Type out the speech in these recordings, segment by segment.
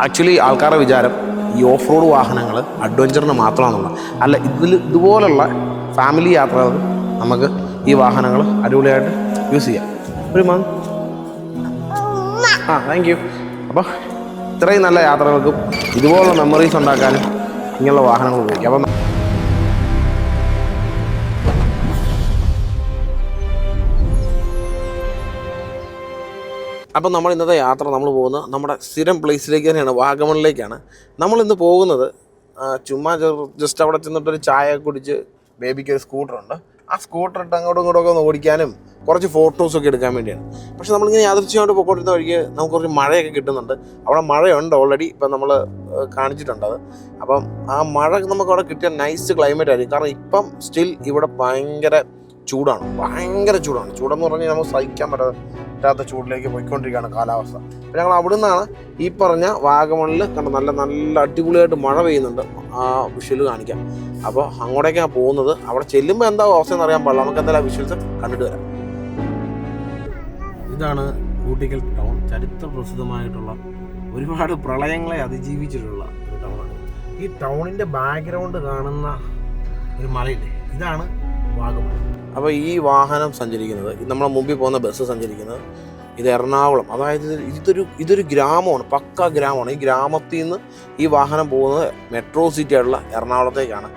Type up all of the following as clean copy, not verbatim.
Actually ആൾക്കാരുടെ വിചാരം ഈ ഓഫ് റോഡ് വാഹനങ്ങൾ അഡ്വഞ്ചറിന് മാത്രമാണെന്നുള്ള അല്ല. ഇതുപോലുള്ള ഫാമിലി യാത്രകൾ നമുക്ക് ഈ വാഹനങ്ങൾ അടിപൊളിയായിട്ട് യൂസ് ചെയ്യാം. ഒരു താങ്ക് യു. അപ്പോൾ ഇത്രയും നല്ല യാത്രകൾക്കും ഇതുപോലുള്ള മെമ്മറീസ് ഉണ്ടാക്കാനും ഇങ്ങനെയുള്ള വാഹനങ്ങൾ ഉപയോഗിക്കാം. അപ്പം നമ്മൾ ഇന്നത്തെ യാത്ര നമ്മൾ പോകുന്നത് നമ്മുടെ സ്ഥിരം പ്ലേസിലേക്ക് തന്നെയാണ്, വാഗമണിലേക്കാണ്. നമ്മളിന്ന് പോകുന്നത് ചുമ്മാ ജസ്റ്റ് അവിടെ ചെന്നിട്ടൊരു ചായ കുടിച്ച് ബേബിക്ക് ഒരു സ്കൂട്ടറുണ്ട്, ആ സ്കൂട്ടർ ഇട്ട് അങ്ങോട്ടും ഇങ്ങോട്ടൊക്കെ ഒന്ന് ഓടിക്കാനും കുറച്ച് ഫോട്ടോസൊക്കെ എടുക്കാൻ വേണ്ടിയാണ്. പക്ഷെ നമ്മളിങ്ങനെ യാദൃച്ഛികമായിട്ട് പോയിക്കൊണ്ടിരുന്ന വഴിക്ക് നമുക്ക് കുറച്ച് മഴയൊക്കെ കിട്ടുന്നുണ്ട്. അവിടെ മഴയുണ്ട് ഓൾറെഡി, ഇപ്പം നമ്മൾ കാണിച്ചിട്ടുണ്ട് അത്. അപ്പം ആ മഴ നമുക്ക് അവിടെ കിട്ടിയ നൈസ് ക്ലൈമറ്റ് ആയിരിക്കും. കാരണം ഇപ്പം സ്റ്റിൽ ഇവിടെ ഭയങ്കര ചൂടാണ്. ചൂടെന്ന് പറഞ്ഞാൽ നമുക്ക് സഹിക്കാൻ പറ്റാത്ത ചൂടിലേക്ക് പോയിക്കൊണ്ടിരിക്കുകയാണ് കാലാവസ്ഥ. അപ്പോൾ ഞങ്ങൾ അവിടെ നിന്നാണ് ഈ പറഞ്ഞ വാഗമണിൽ കണ്ട നല്ല നല്ല അടിപൊളിയായിട്ട് മഴ പെയ്യുന്നുണ്ട്. ആ വിഷ്വൽ കാണിക്കാം. അപ്പോൾ അങ്ങോട്ടേക്കാണ് പോകുന്നത്. അവിടെ ചെല്ലുമ്പോൾ എന്താ അവസ്ഥയെന്ന് അറിയാൻ പാടില്ല. നമുക്ക് എന്തായാലും ആ വിഷ്വൽസ് കണ്ടിട്ട് വരാം. ഇതാണ് ഊട്ടിക്കൽ ടൗൺ. ചരിത്ര പ്രസിദ്ധമായിട്ടുള്ള ഒരുപാട് പ്രളയങ്ങളെ അതിജീവിച്ചിട്ടുള്ള ഒരു ടൗണാണ്. ഈ ടൗണിൻ്റെ ബാക്ക്ഗ്രൗണ്ട് കാണുന്ന ഒരു മലയില്ലേ, ഇതാണ് വാഗമൺ. അപ്പോൾ ഈ വാഹനം സഞ്ചരിക്കുന്നത്, നമ്മളെ മുമ്പിൽ പോകുന്ന ബസ് സഞ്ചരിക്കുന്നത് ഇത് എറണാകുളം, അതായത് ഇതൊരു ഗ്രാമമാണ്, പക്ക ഗ്രാമമാണ്. ഈ ഗ്രാമത്തിൽ നിന്ന് ഈ വാഹനം പോകുന്നത് മെട്രോ സിറ്റി ആയിട്ടുള്ള എറണാകുളത്തേക്കാണ്.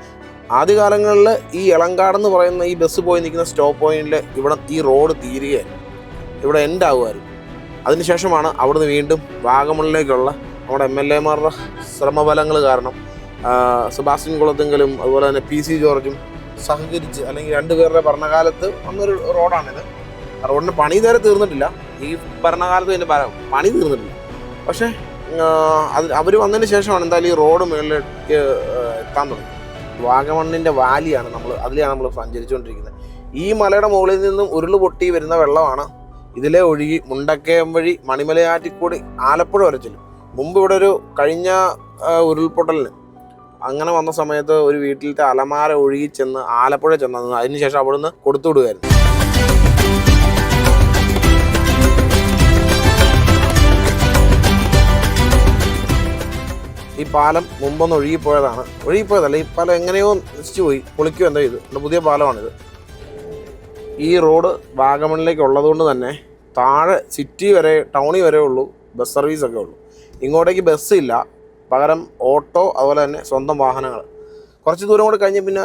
ആദ്യകാലങ്ങളിൽ ഈ എളങ്കാടെന്ന് പറയുന്ന ഈ ബസ് പോയി നിൽക്കുന്ന സ്റ്റോപ്പ് പോയിന്റിൽ ഇവിടെ ഈ റോഡ് തീരുകയായിരുന്നു, ഇവിടെ എൻഡ് ആകുമായിരുന്നു. അതിനുശേഷമാണ് അവിടുന്ന് വീണ്ടും വാഗമണിലേക്കുള്ള നമ്മുടെ MLA-മാരുടെ ശ്രമഫലങ്ങൾ കാരണം സെബാസ്റ്റ്യൻ കുളത്തെങ്കിലും അതുപോലെ തന്നെ PC ജോർജും സഹകരിച്ച്, അല്ലെങ്കിൽ രണ്ടുപേരുടെ ഭരണകാലത്ത് വന്നൊരു റോഡാണിത്. റോഡിന് പണി ഇതുവരെ തീർന്നിട്ടില്ല, ഈ ഭരണകാലത്ത് ഇതിൻ്റെ പണി തീർന്നിട്ടില്ല. പക്ഷേ അവർ വന്നതിന് ശേഷമാണ് എന്തായാലും ഈ റോഡ് മുകളിലേക്ക് എത്താൻ തുടങ്ങി. വാഗമണ്ണിൻ്റെ വാലിയാണ് അതിലാണ് നമ്മൾ സഞ്ചരിച്ചുകൊണ്ടിരിക്കുന്നത്. ഈ മലയുടെ മുകളിൽ നിന്നും ഉരുള് പൊട്ടി വരുന്ന വെള്ളമാണ് ഇതിലെ ഒഴുകി മുണ്ടക്കയം വഴി മണിമലയാറ്റിക്കൂടി ആലപ്പുഴ വരെ ചെല്ലും. മുമ്പ് ഇവിടെ ഒരു കഴിഞ്ഞ ഉരുൾപൊട്ടലിന് അങ്ങനെ വന്ന സമയത്ത് ഒരു വീട്ടിലത്തെ അലമാര ഒഴുകി ചെന്ന് ആലപ്പുഴ ചെന്നു. അതിനുശേഷം അവിടുന്ന് കൊടുത്തുവിടുകയായിരുന്നു. ഈ പാലം മുമ്പൊന്ന് ഒഴുകിപ്പോയതല്ല, ഈ പാലം എങ്ങനെയോ നശിച്ചു പോയി, പൊളിക്കുകയോ എന്തോ ചെയ്തു. പുതിയ പാലമാണിത്. ഈ റോഡ് വാഗമണിലേക്ക് ഉള്ളതുകൊണ്ട് തന്നെ താഴെ സിറ്റി വരെ, ടൗണിൽ വരെ ഉള്ളൂ ബസ് സർവീസൊക്കെ ഉള്ളൂ. ഇങ്ങോട്ടേക്ക് ബസ്സില്ല, പകരം ഓട്ടോ, അതുപോലെ തന്നെ സ്വന്തം വാഹനങ്ങൾ. കുറച്ച് ദൂരം കൂടെ കഴിഞ്ഞ് പിന്നെ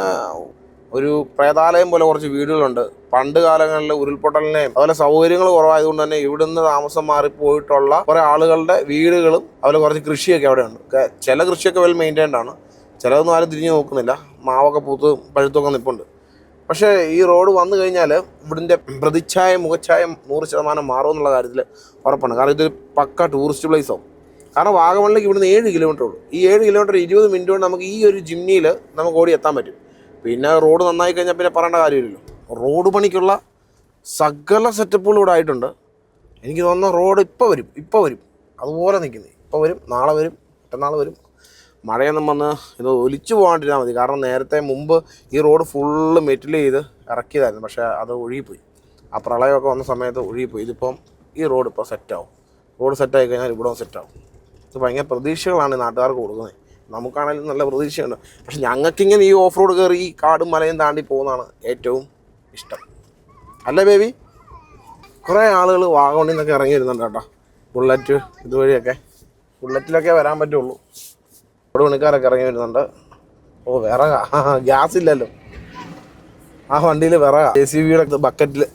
ഒരു പ്രേതാലയം പോലെ കുറച്ച് വീടുകളുണ്ട്. പണ്ട് കാലങ്ങളിൽ ഉരുൾപൊട്ടലിനെയും അതുപോലെ സൗകര്യങ്ങൾ കുറവായതുകൊണ്ട് തന്നെ ഇവിടുന്ന് താമസം മാറിപ്പോയിട്ടുള്ള കുറേ ആളുകളുടെ വീടുകളും അതുപോലെ കുറച്ച് കൃഷിയൊക്കെ അവിടെയുണ്ട്. ചില കൃഷിയൊക്കെ വെൽ മെയിൻറ്റൈൻഡ് ആണ്, ചിലതൊന്നും ആരും തിരിഞ്ഞു നോക്കുന്നില്ല. മാവൊക്കെ പൂത്ത് പഴുത്തൊക്കെ നിൽപ്പുണ്ട്. പക്ഷേ ഈ റോഡ് വന്നു കഴിഞ്ഞാൽ ഇവിടുത്തെ മുഖച്ഛായ 100% മാറുമെന്നുള്ള കാര്യത്തിൽ ഉറപ്പാണ്. കാരണം ഇതൊരു പക്ക ടൂറിസ്റ്റ് പ്ലേസ് ആവും. കാരണം വാഗമണിലേക്ക് ഇവിടുന്ന് 7 കിലോമീറ്റർ ഉള്ളൂ. ഈ 7 കിലോമീറ്റർ 20 മിനിറ്റ് കൊണ്ട് നമുക്ക് ഈ ഒരു ജിമ്നിയിൽ നമുക്ക് ഓടി എത്താൻ പറ്റും. പിന്നെ റോഡ് നന്നായി കഴിഞ്ഞാൽ പിന്നെ പറയേണ്ട കാര്യമില്ലല്ലോ. റോഡ് പണിക്കുള്ള സകല സെറ്റപ്പുകളും ഇവിടെ ആയിട്ടുണ്ട്. എനിക്ക് തോന്നുന്നു റോഡ് ഇപ്പോൾ വരും അതുപോലെ നിൽക്കുന്നത്. ഇപ്പോൾ വരും, നാളെ വരും, മറ്റന്നാൾ വരും. മഴയൊന്നും വന്ന് ഇത് ഒലിച്ചു പോകാണ്ടിരുന്നാൽ മതി. കാരണം നേരത്തെ മുമ്പ് ഈ റോഡ് ഫുള്ള് മെറ്റൽ ചെയ്ത് ഇറക്കിയതായിരുന്നു, പക്ഷേ അത് ഒഴുകിപ്പോയി. ആ പ്രളയമൊക്കെ വന്ന സമയത്ത് ഒഴുകിപ്പോയി. ഇതിപ്പം ഈ റോഡ് ഇപ്പോൾ സെറ്റാവും. റോഡ് സെറ്റായി കഴിഞ്ഞാൽ ഇവിടെ സെറ്റാവും. ഇത് ഭയങ്കര പ്രതീക്ഷകളാണ് നാട്ടുകാർക്ക് കൊടുക്കുന്നത്. നമുക്കാണെങ്കിലും നല്ല പ്രതീക്ഷയുണ്ട്. പക്ഷെ ഞങ്ങൾക്കിങ്ങനെ ഈ ഓഫ് റോഡ് കയറി ഈ കാടും മലയും താണ്ടി പോകുന്നതാണ് ഏറ്റവും ഇഷ്ടം. അല്ലേ ബേബി? കുറേ ആളുകൾ വാഗമണിൽ നിന്നൊക്കെ ഇറങ്ങി വരുന്നുണ്ട് കേട്ടോ. ബുള്ളറ്റ് ഇതുവഴിയൊക്കെ, ബുള്ളറ്റിലൊക്കെ വരാൻ പറ്റുള്ളൂ. റോഡ് പണിക്കാരൊക്കെ ഇറങ്ങി വരുന്നുണ്ട്. ഓ വിറകാ, ഗ്യാസ് ഇല്ലല്ലോ. ആ വണ്ടിയിൽ വിറകാ, JCBയുടെ ബക്കറ്റിൽ.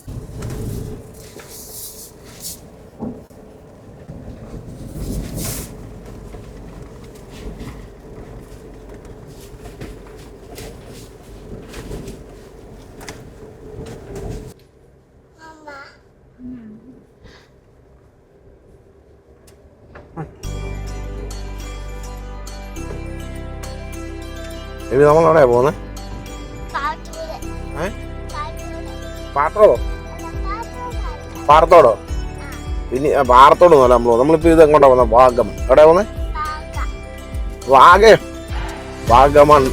ഇനി നമ്മളെവിടെയാ പോകുന്നത്? പാറത്തോടോ? ഇനി പാറത്തോടൊന്നുമല്ല നമ്മളിപ്പോൾ ഇത് എങ്ങോട്ടാ പോകുന്നത്? വാഗമൺ. എവിടെയാ പോകുന്നത്? വാഗമൺ.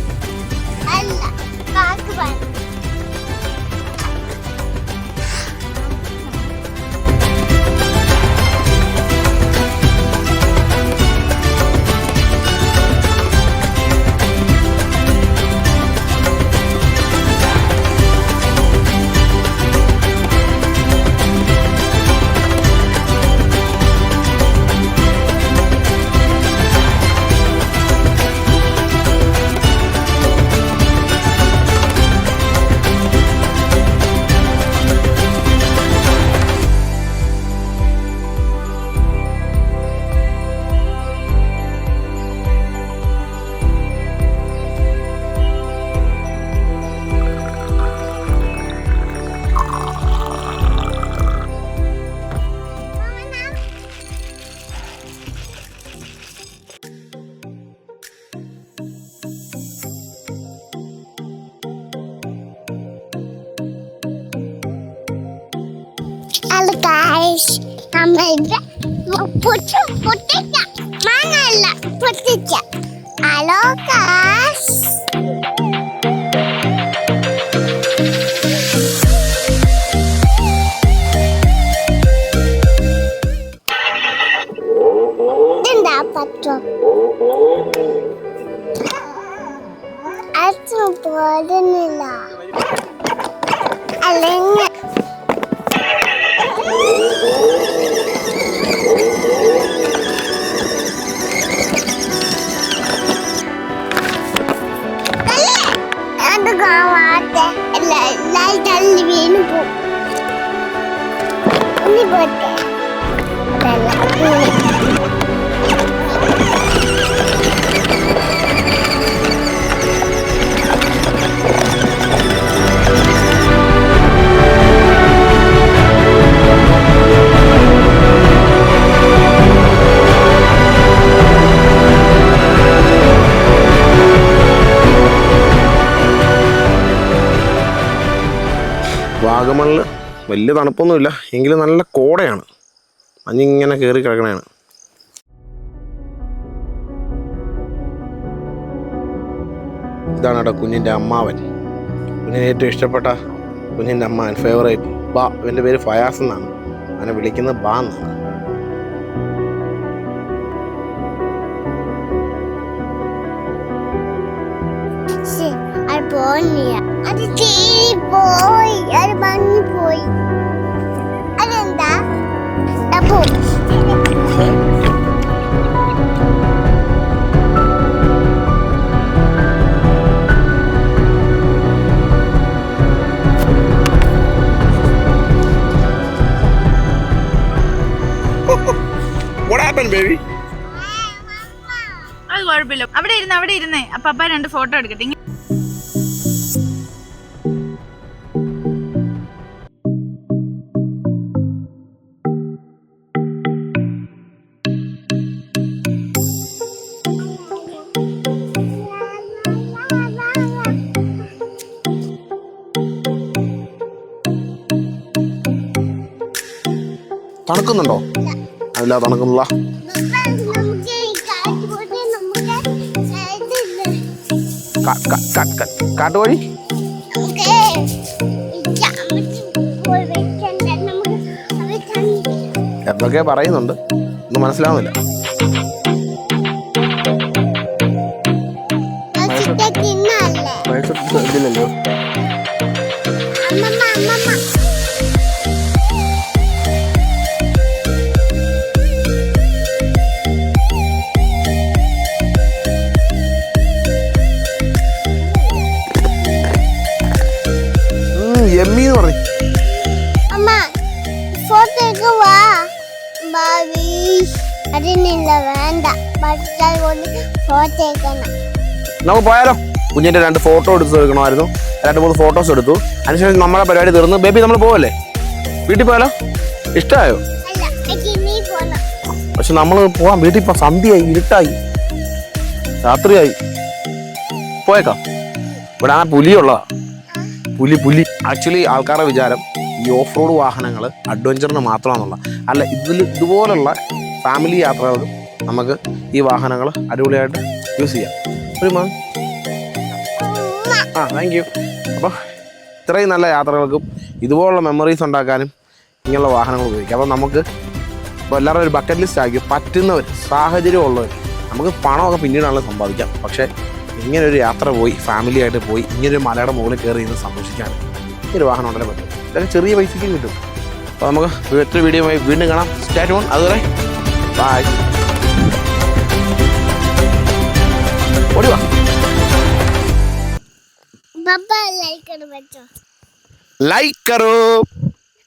ഗൈസ് നമ്മളുടെ പൊട്ടിച്ച മാങ്ങല്ല പൊട്ടിച്ച ഹലോ ഗൈസ് എന്താ പറ്റോ അച്ഛൻ പോരുന്നില്ല അല്ലെങ്കിൽ അത് കാണാത്ത തള്ളി വീണ് പോകും ഇനി പോട്ടെ വാഗമണിൽ വലിയ തണുപ്പൊന്നുമില്ല എങ്കിലും നല്ല കോടയാണ്. മഞ്ഞിങ്ങനെ കയറി കിടക്കണതാണ്. ഇതാണ് കേട്ടോ കുഞ്ഞിൻ്റെ അമ്മാവൻ. കുഞ്ഞിന് ഏറ്റവും ഇഷ്ടപ്പെട്ട കുഞ്ഞിൻ്റെ അമ്മാവൻ, ഫേവറേറ്റ് ബാ. ഇവൻ്റെ പേര് ഫയാസ് എന്നാണ്. അവനെ വിളിക്കുന്നത് ബാ എന്നാണ്. അത് പോയി അത് ഭംഗി പോയി അതെന്താ What happened, baby? അത് കുഴപ്പമില്ല. അവിടെ ഇരുന്നേ പപ്പ 2 ഫോട്ടോ എടുക്കട്ടെ. തണുക്കുന്നുണ്ടോ? അല്ല തണുക്കുന്നില്ല. കാട്ടുവഴി എന്തൊക്കെ പറയുന്നുണ്ട്, ഒന്നും മനസ്സിലാവുന്നില്ല. ഇതില്ലല്ലോ. എമ്മീന്ന് പറഞ്ഞു. അമ്മ ഫോട്ടോ വാ അതിനില്ല വേണ്ട ഫോട്ടോ നമുക്ക് പോയാലോ? കുഞ്ഞിന്റെ 2 ഫോട്ടോ എടുത്ത് എടുക്കണമായിരുന്നു. 2-3 ഫോട്ടോസ് എടുത്തു. അതിനുശേഷം നമ്മുടെ പരിപാടി തീർന്നു. ബേബി നമ്മൾ പോവല്ലേ? വീട്ടിൽ പോയാലോ? ഇഷ്ടമായോ? പക്ഷെ നമ്മൾ പോവാൻ വീട്ടിൽ ഇപ്പൊ സന്ധ്യയായി, ഇരുട്ടായി, രാത്രിയായി. പോയേക്കാം. ഇവിടെ ആ പുലിയുള്ളതാ. പുലി ആക്ച്വലി ആൾക്കാരുടെ വിചാരം ഈ ഓഫ് റോഡ് വാഹനങ്ങൾ അഡ്വഞ്ചറിന് മാത്രമാണെന്നുള്ള. അല്ല, ഇതുപോലുള്ള ഫാമിലി യാത്രകൾക്കും നമുക്ക് ഈ വാഹനങ്ങൾ അടിപൊളിയായിട്ട് യൂസ് ചെയ്യാം. ഒരു താങ്ക് യു. അപ്പോൾ ഇത്രയും നല്ല യാത്രകൾക്കും ഇതുപോലുള്ള മെമ്മറീസ് ഉണ്ടാക്കാനും ഇങ്ങനെയുള്ള വാഹനങ്ങൾ ഉപയോഗിക്കാം. അപ്പോൾ നമുക്ക് ഇപ്പോൾ എല്ലാവരും ഒരു ബക്കറ്റ് ലിസ്റ്റ് ആക്കി പറ്റുന്നവർ, സാഹചര്യമുള്ളവർ, നമുക്ക് പണമൊക്കെ പിന്നീടാണല്ലോ സമ്പാദിക്കാം. പക്ഷേ ഇങ്ങനൊരു യാത്ര പോയി, ഫാമിലി ആയിട്ട് പോയി, ഇങ്ങനൊരു മലയുടെ മുകളിൽ കയറി ഇന്ന് സന്തോഷിക്കാൻ ഇങ്ങനൊരു വാഹനം ഉണ്ടല്ലേ പറ്റും. ഇതൊക്കെ ചെറിയ പൈസയ്ക്ക് കിട്ടും. അപ്പോൾ നമുക്ക് മറ്റൊരു വീഡിയോയുമായി വീണ്ടും കാണാം. Stat on. അതുവരെ ബൈ. ഓടിവാ. ലൈക്ക് करो।